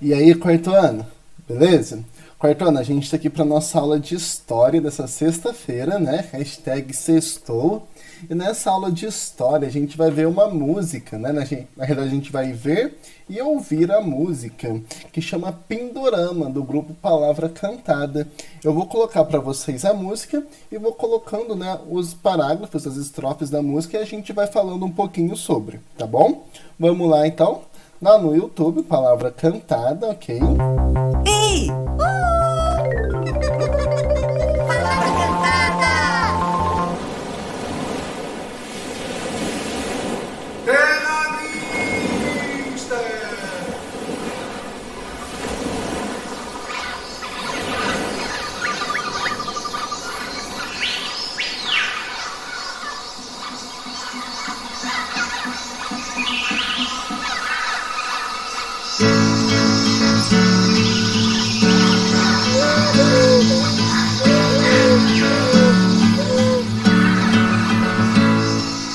E aí, quarto ano, beleza? Quarto ano, a gente tá aqui para nossa aula de história dessa sexta-feira, né? Hashtag sextou. E nessa aula de história a gente vai ver uma música, né? Na realidade a gente vai ver e ouvir a música, que chama Pindorama, do grupo Palavra Cantada. Eu vou colocar para vocês a música e vou colocando, né, os parágrafos, as estrofes da música e a gente vai falando um pouquinho sobre, tá bom? Vamos lá então? Lá no YouTube, Palavra Cantada, ok? Ei! Palavra cantada! Bela Vista!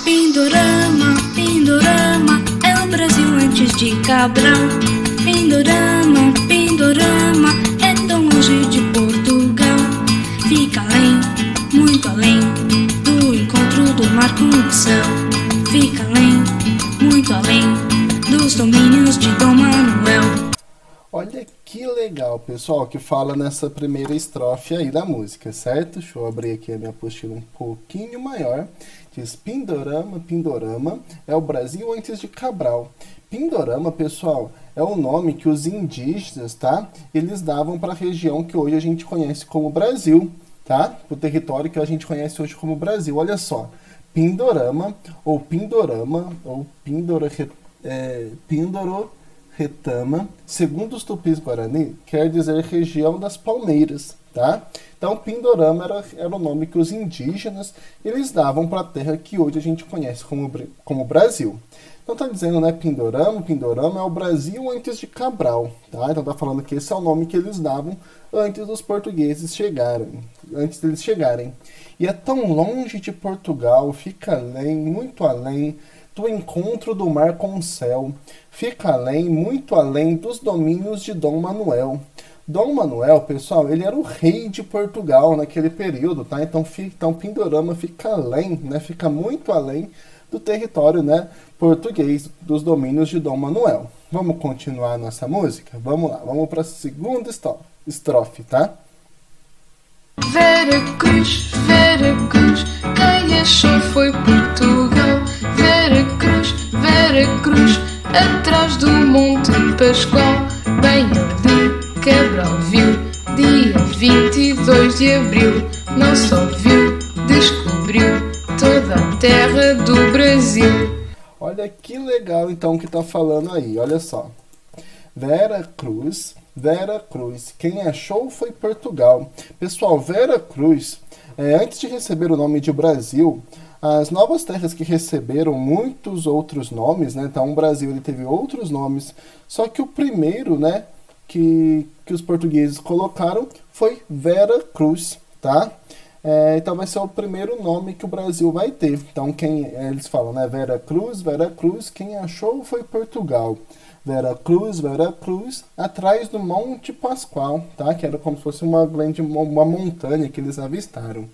Pindorama, Pindorama, é o Brasil antes de Cabral. Pindorama, Pindorama, é tão longe de Portugal. Fica além, muito além, do encontro do mar com o céu. Fica além, muito além, dos domínios de Dom Manuel. Olha que legal, pessoal, que fala nessa primeira estrofe aí da música, certo? Deixa eu abrir aqui a minha apostila um pouquinho maior. Diz Pindorama, Pindorama, é o Brasil antes de Cabral. Pindorama, pessoal, é o nome que os indígenas, tá? Eles davam para a região que hoje a gente conhece como Brasil, tá? O território que a gente conhece hoje como Brasil. Olha só, Pindorama, ou Pindoro Retama, segundo os Tupis-Guarani, quer dizer região das palmeiras, tá? Então, Pindorama era o nome que os indígenas eles davam para a terra que hoje a gente conhece como Brasil. Então, tá dizendo, né, Pindorama é o Brasil antes de Cabral, tá? Então, tá falando que esse é o nome que eles davam antes dos portugueses antes deles chegarem. E é tão longe de Portugal, fica além, muito além, do encontro do mar com o céu, fica além, muito além dos domínios de Dom Manuel. Dom Manuel, pessoal, ele era o rei de Portugal naquele período, tá? Então Pindorama fica além, né? Fica muito além do território, né, português, dos domínios de Dom Manuel. Vamos continuar a nossa música? Vamos lá, vamos para a segunda estrofe, tá? Vera Cruz, quem achou foi Portugal. Vera Cruz, atrás do Monte Pascoal. Bem ali, Cabral viu, dia 22 de abril. Não só viu, descobriu toda a terra do Brasil. Olha que legal então que tá falando aí, olha só. Vera Cruz, quem achou foi Portugal. Pessoal, Vera Cruz, antes de receber o nome de Brasil, as novas terras que receberam muitos outros nomes, né? Então o Brasil ele teve outros nomes, só que o primeiro, né, que os portugueses colocaram foi Vera Cruz, tá? Então vai ser o primeiro nome que o Brasil vai ter. Então eles falam, né, Vera Cruz, quem achou foi Portugal. Vera Cruz, atrás do Monte Pascoal, tá? Que era como se fosse uma montanha que eles avistaram.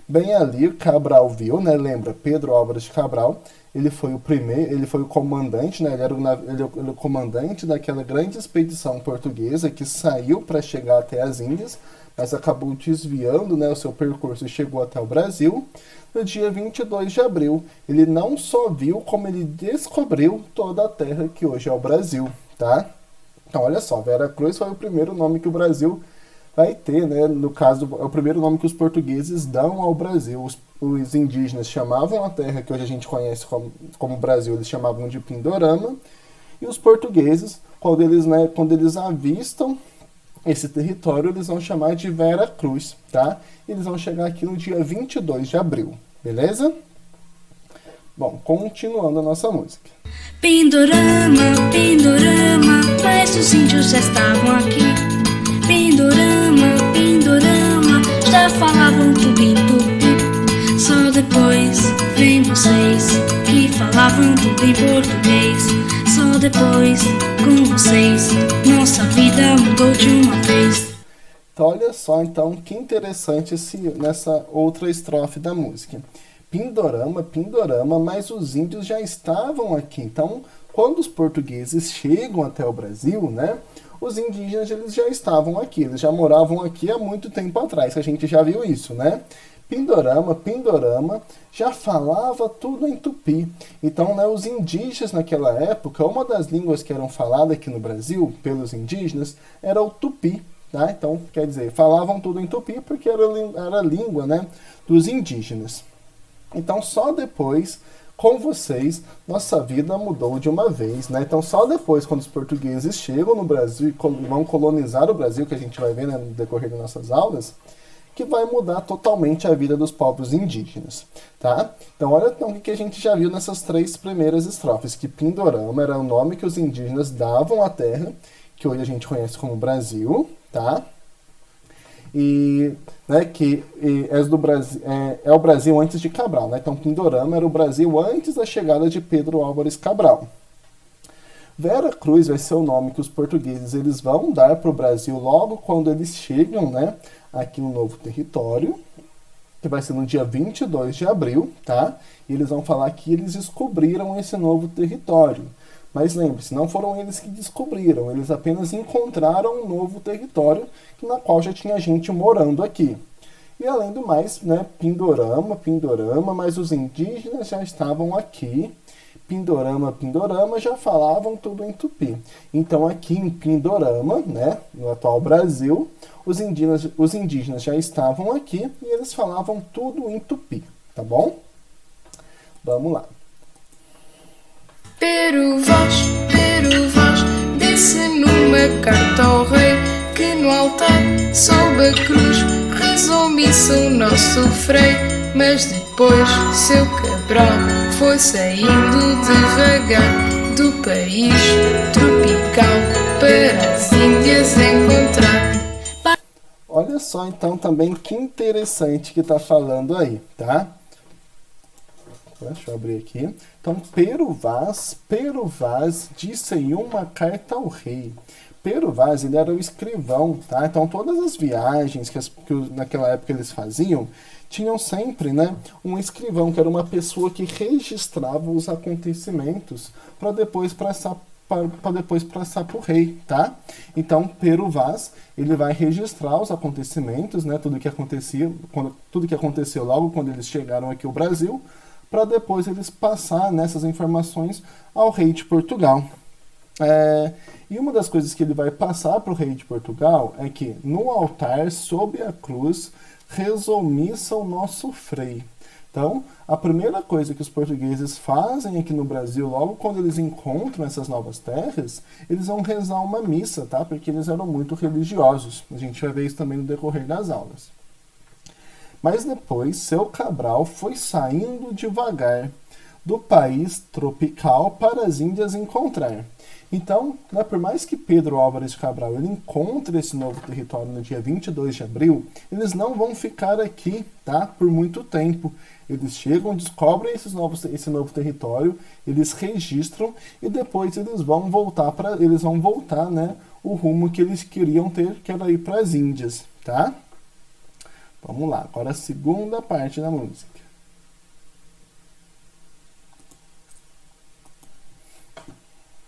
Bem ali, Cabral viu, né? Lembra, Pedro Álvares de Cabral, ele foi o comandante, né? Ele era o comandante daquela grande expedição portuguesa que saiu para chegar até as Índias, mas acabou desviando, né, o seu percurso e chegou até o Brasil. No dia 22 de abril, ele não só viu, como ele descobriu toda a terra que hoje é o Brasil, tá? Então, olha só, Vera Cruz foi o primeiro nome que o Brasil vai ter, né? No caso, é o primeiro nome que os portugueses dão ao Brasil. Os indígenas chamavam a terra que hoje a gente conhece como Brasil, eles chamavam de Pindorama, e os portugueses, quando eles avistam esse território, eles vão chamar de Vera Cruz, tá? Eles vão chegar aqui no dia 22 de abril, beleza? Bom, continuando a nossa música. Pindorama, mas os índios já estavam aqui. Pindorama, já falavam tupi-tupi. Só depois vem vocês que falavam tudo em português. Só depois com vocês não sabia vida mudou de uma vez. Então, olha só, então, que interessante nessa outra estrofe da música. Pindorama, Pindorama, mas os índios já estavam aqui. Então, quando os portugueses chegam até o Brasil, né, os indígenas eles já estavam aqui, eles já moravam aqui há muito tempo atrás, que a gente já viu isso, né? Pindorama, Pindorama, já falava tudo em tupi. Então, né, os indígenas naquela época, uma das línguas que eram faladas aqui no Brasil pelos indígenas era o tupi. Tá? Então, quer dizer, falavam tudo em tupi porque era a língua, né, dos indígenas. Então, só depois, com vocês, nossa vida mudou de uma vez. Né? Então, só depois, quando os portugueses chegam no Brasil e vão colonizar o Brasil, que a gente vai ver, né, no decorrer das nossas aulas, que vai mudar totalmente a vida dos povos indígenas. Tá? Então, olha então, o que a gente já viu nessas 3 primeiras estrofes, que Pindorama era o nome que os indígenas davam à terra, que hoje a gente conhece como Brasil, tá? E, né, é o Brasil antes de Cabral, né? Então, Pindorama era o Brasil antes da chegada de Pedro Álvares Cabral. Vera Cruz vai ser o nome que os portugueses eles vão dar para o Brasil logo quando eles chegam, né, aqui no novo território, que vai ser no dia 22 de abril, tá? E eles vão falar que eles descobriram esse novo território. Mas lembre-se, não foram eles que descobriram, eles apenas encontraram um novo território na qual já tinha gente morando aqui. E além do mais, né, Pindorama, Pindorama, mas os indígenas já estavam aqui. Pindorama, Pindorama, já falavam tudo em tupi. Então aqui em Pindorama, né, no atual Brasil, os indígenas já estavam aqui e eles falavam tudo em tupi, tá bom? Vamos lá. Pero vós, disse numa carta ao rei, que no altar, sob a cruz, rezou missa o nosso frei. Mas depois, seu Cabral foi saindo devagar do país tropical para as Índias encontrar. Olha só então também que interessante que tá falando aí, tá? Deixa eu abrir aqui. Então, Pero Vaz disse em uma carta ao rei. Pero Vaz, ele era o escrivão, tá? Então, todas as viagens que naquela época eles faziam, tinham sempre, né, um escrivão, que era uma pessoa que registrava os acontecimentos para depois passar para o rei, tá? Então, Pero Vaz, ele vai registrar os acontecimentos, né, tudo que aconteceu logo quando eles chegaram aqui ao Brasil, para depois eles passar nessas informações ao rei de Portugal. E uma das coisas que ele vai passar para o rei de Portugal é que no altar, sob a cruz, rezou missa o nosso frei. Então, a primeira coisa que os portugueses fazem aqui no Brasil, logo quando eles encontram essas novas terras, eles vão rezar uma missa, tá? Porque eles eram muito religiosos. A gente vai ver isso também no decorrer das aulas. Mas depois, seu Cabral foi saindo devagar do país tropical para as Índias encontrar. Então, né, por mais que Pedro Álvares Cabral ele encontre esse novo território no dia 22 de abril, eles não vão ficar aqui, tá, por muito tempo. Eles chegam, descobrem esse novo território, eles registram e depois eles vão voltar, né, o rumo que eles queriam ter, que era ir para as Índias, tá? Vamos lá, agora a segunda parte da música.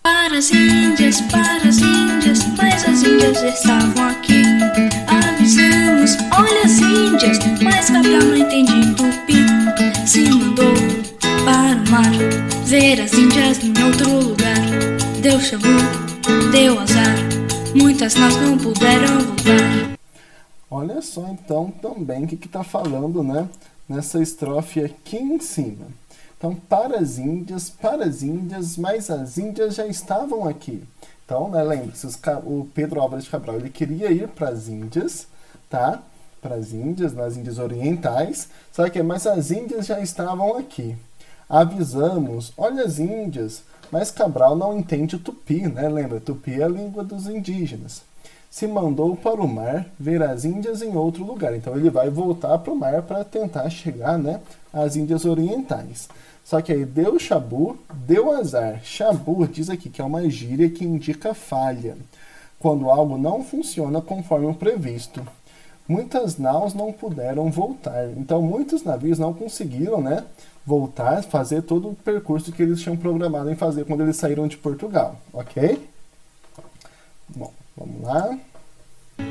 Para as Índias, mas as Índias estavam aqui. Avisamos, olha as Índias, mas Cabral não entende tupi. Se mandou para o mar, ver as Índias em outro lugar. Deu chabu, deu azar, muitas nós não puderam voltar. Olha só então também o que está falando, né, nessa estrofe aqui em cima. Então, para as Índias, mas as Índias já estavam aqui. Então, né, lembre-se, o Pedro Álvares Cabral ele queria ir para as Índias, tá? Para as Índias, nas Índias Orientais, mas as Índias já estavam aqui. Avisamos, olha as Índias, mas Cabral não entende o tupi, né? Lembra, tupi é a língua dos indígenas. Se mandou para o mar ver as Índias em outro lugar. Então ele vai voltar para o mar para tentar chegar, né, às Índias Orientais. Só que aí deu chabu, deu azar. Chabu diz aqui que é uma gíria que indica falha. quando algo não funciona conforme o previsto. Muitas naus não puderam voltar. Então, muitos navios não conseguiram, né, voltar, fazer todo o percurso que eles tinham programado em fazer quando eles saíram de Portugal, ok? Bom, vamos lá.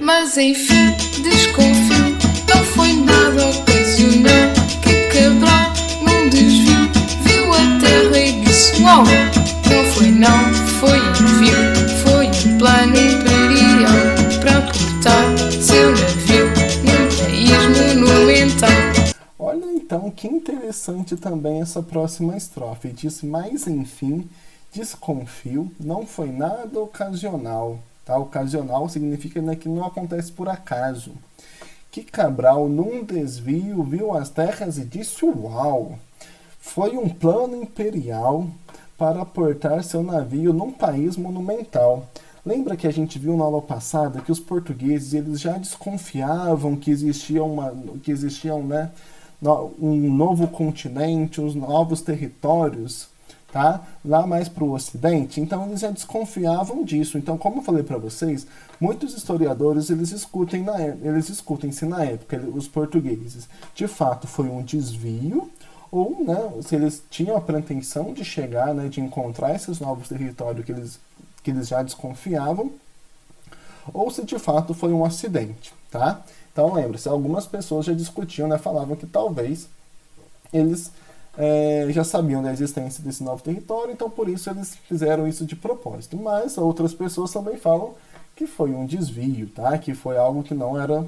Mas enfim, desconfio, não foi nada ocasional que Cabral, num desvio, viu a terra e disse: uau! Não foi não, foi envio, foi um plano imperial para portar seu navio num país monumental. Olha então que interessante também essa próxima estrofe. Diz: mas enfim, desconfio, não foi nada ocasional. Tá? Ocasional significa, né, que não acontece por acaso. Que Cabral, num desvio, viu as terras e disse: uau! Foi um plano imperial para portar seu navio num país monumental. Lembra que a gente viu na aula passada que os portugueses eles já desconfiavam que existia né, um novo continente, os novos territórios, tá? Lá mais para o ocidente? Então eles já desconfiavam disso. Então, como eu falei para vocês, muitos historiadores eles discutem se na época os portugueses de fato foi um desvio ou, né, se eles tinham a pretensão de chegar, né, de encontrar esses novos territórios que eles já desconfiavam, ou se de fato foi um acidente, tá? Então lembre-se, algumas pessoas já discutiam, né, falavam que talvez eles já sabiam da existência desse novo território, então por isso eles fizeram isso de propósito. Mas outras pessoas também falam que foi um desvio, tá? Que foi algo que não era,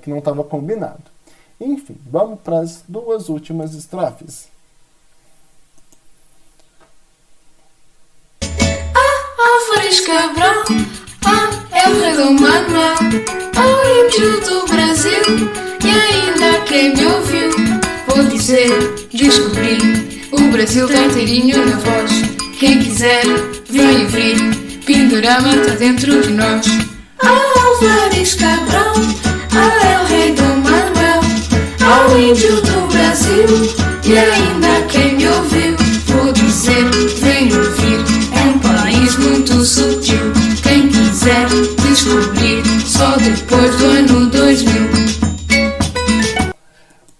que não estava combinado. Enfim, vamos para as duas últimas estrofes. Álvares Cabral, é o rei Dom Manuel, o índio do Brasil, e ainda quem me ouviu, vou dizer, descobri, o Brasil tá inteirinho na voz, quem quiser, vem ouvir, Pindorama tá dentro de nós. Álvares Cabral, é o rei Dom Manuel, o índio do Brasil, e ainda quem me ouviu, vou dizer, vem ouvir, é um país muito sutil, quem quiser descobrir, só depois do ano 2000.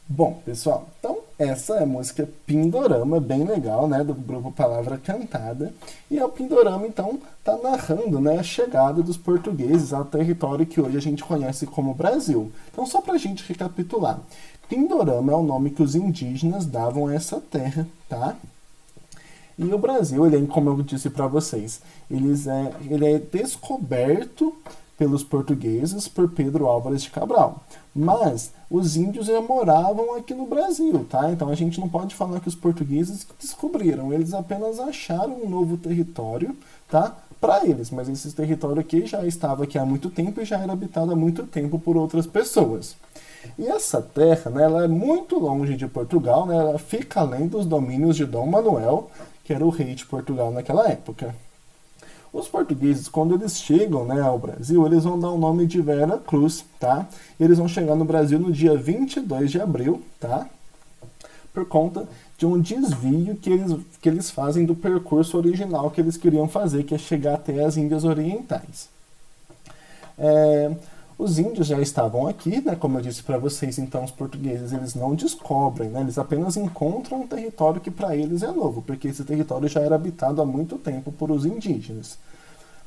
Bom, pessoal, então essa é a música Pindorama, bem legal, né, do grupo Palavra Cantada. E o Pindorama, então, está narrando, né, a chegada dos portugueses ao território que hoje a gente conhece como Brasil. Então, só para a gente recapitular, Pindorama é o nome que os indígenas davam a essa terra, tá? E o Brasil, ele é, como eu disse para vocês, ele é descoberto pelos portugueses por Pedro Álvares de Cabral. Mas os índios já moravam aqui no Brasil, tá? Então a gente não pode falar que os portugueses descobriram, eles apenas acharam um novo território, tá? Para eles, mas esse território aqui já estava aqui há muito tempo e já era habitado há muito tempo por outras pessoas. E essa terra, né, ela é muito longe de Portugal, né? Ela fica além dos domínios de Dom Manuel, que era o rei de Portugal naquela época. Os portugueses, quando eles chegam, né, ao Brasil, eles vão dar o nome de Vera Cruz, tá? Eles vão chegar no Brasil no dia 22 de abril, tá? Por conta de um desvio que eles fazem do percurso original que eles queriam fazer, que é chegar até as Índias Orientais. Os índios já estavam aqui, né? Como eu disse para vocês, então os portugueses eles não descobrem, né? Eles apenas encontram um território que para eles é novo, porque esse território já era habitado há muito tempo por os indígenas.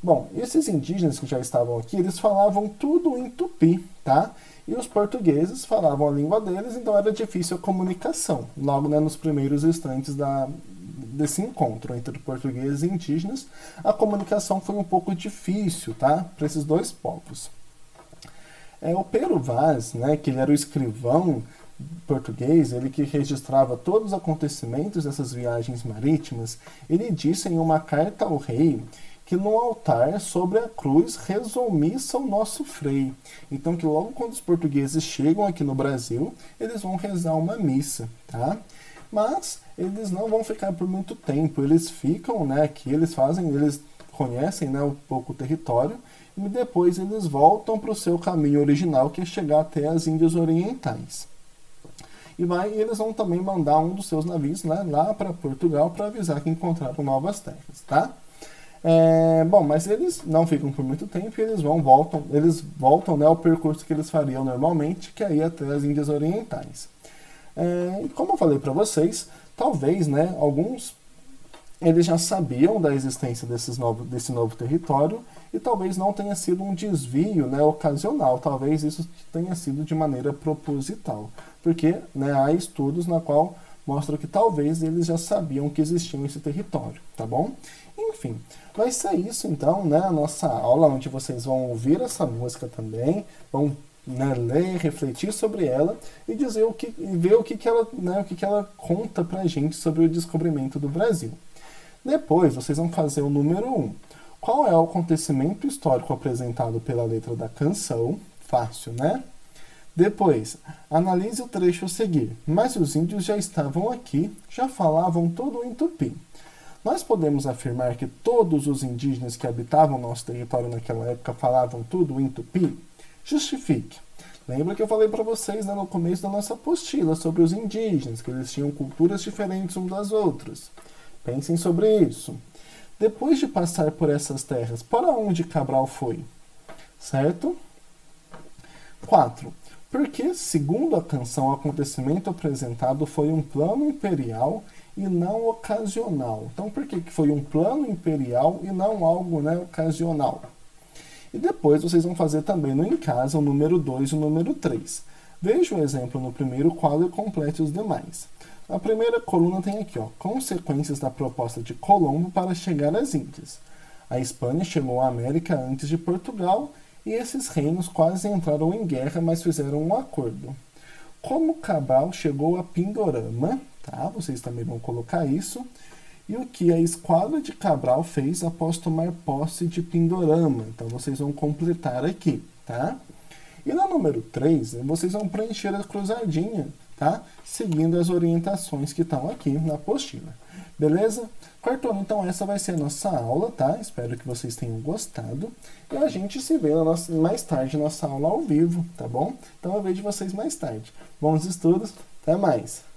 Bom, esses indígenas que já estavam aqui, eles falavam tudo em tupi, tá? E os portugueses falavam a língua deles, então era difícil a comunicação. Logo, né, nos primeiros instantes desse encontro entre portugueses e indígenas, a comunicação foi um pouco difícil, tá? Para esses dois povos. O Pero Vaz, né, que ele era o escrivão português, ele que registrava todos os acontecimentos dessas viagens marítimas, ele disse em uma carta ao rei que no altar sobre a cruz resumissa o nosso freio. Então que logo quando os portugueses chegam aqui no Brasil, eles vão rezar uma missa, tá? Mas eles não vão ficar por muito tempo, eles ficam, né, aqui, eles conhecem, né, um pouco o território, e depois eles voltam para o seu caminho original, que é chegar até as Índias Orientais. E eles vão também mandar um dos seus navios, né, lá para Portugal para avisar que encontraram novas terras, tá? Bom, mas eles não ficam por muito tempo e eles voltam, né, ao percurso que eles fariam normalmente, que é ir até as Índias Orientais. Como eu falei para vocês, talvez, né, alguns eles já sabiam da existência desse novo território e talvez não tenha sido um desvio, né, ocasional, talvez isso tenha sido de maneira proposital, porque, né, há estudos na qual mostram que talvez eles já sabiam que existia esse território, tá bom? Enfim, vai ser isso então, né, a nossa aula, onde vocês vão ouvir essa música também, vão, né, ler, refletir sobre ela e ver o que ela, né, o que ela conta pra gente sobre o descobrimento do Brasil. Depois, vocês vão fazer o número 1. Qual é o acontecimento histórico apresentado pela letra da canção? Fácil, né? Depois, analise o trecho a seguir. Mas os índios já estavam aqui, já falavam todo em tupi. Nós podemos afirmar que todos os indígenas que habitavam nosso território naquela época falavam tudo em tupi? Justifique. Lembra que eu falei para vocês, né, no começo da nossa apostila sobre os indígenas, que eles tinham culturas diferentes uns das outras. Pensem sobre isso. Depois de passar por essas terras, para onde Cabral foi? Certo? 4. Porque, segundo a canção, o acontecimento apresentado foi um plano imperial e não ocasional. Então, por que foi um plano imperial e não algo, né, ocasional? E depois vocês vão fazer também no em casa o número 2 e o número 3. Veja o exemplo no primeiro quadro e complete os demais. A primeira coluna tem aqui, ó, consequências da proposta de Colombo para chegar às Índias. A Espanha chegou à América antes de Portugal e esses reinos quase entraram em guerra, mas fizeram um acordo. Como Cabral chegou a Pindorama, tá? Vocês também vão colocar isso. E o que a esquadra de Cabral fez após tomar posse de Pindorama. Então vocês vão completar aqui, tá? E na número 3, vocês vão preencher a cruzadinha, tá? Seguindo as orientações que estão aqui na apostila. Beleza? Quarto ano, então essa vai ser a nossa aula, tá? Espero que vocês tenham gostado. E a gente se vê mais tarde, nossa aula ao vivo, tá bom? Então eu vejo vocês mais tarde. Bons estudos, até mais!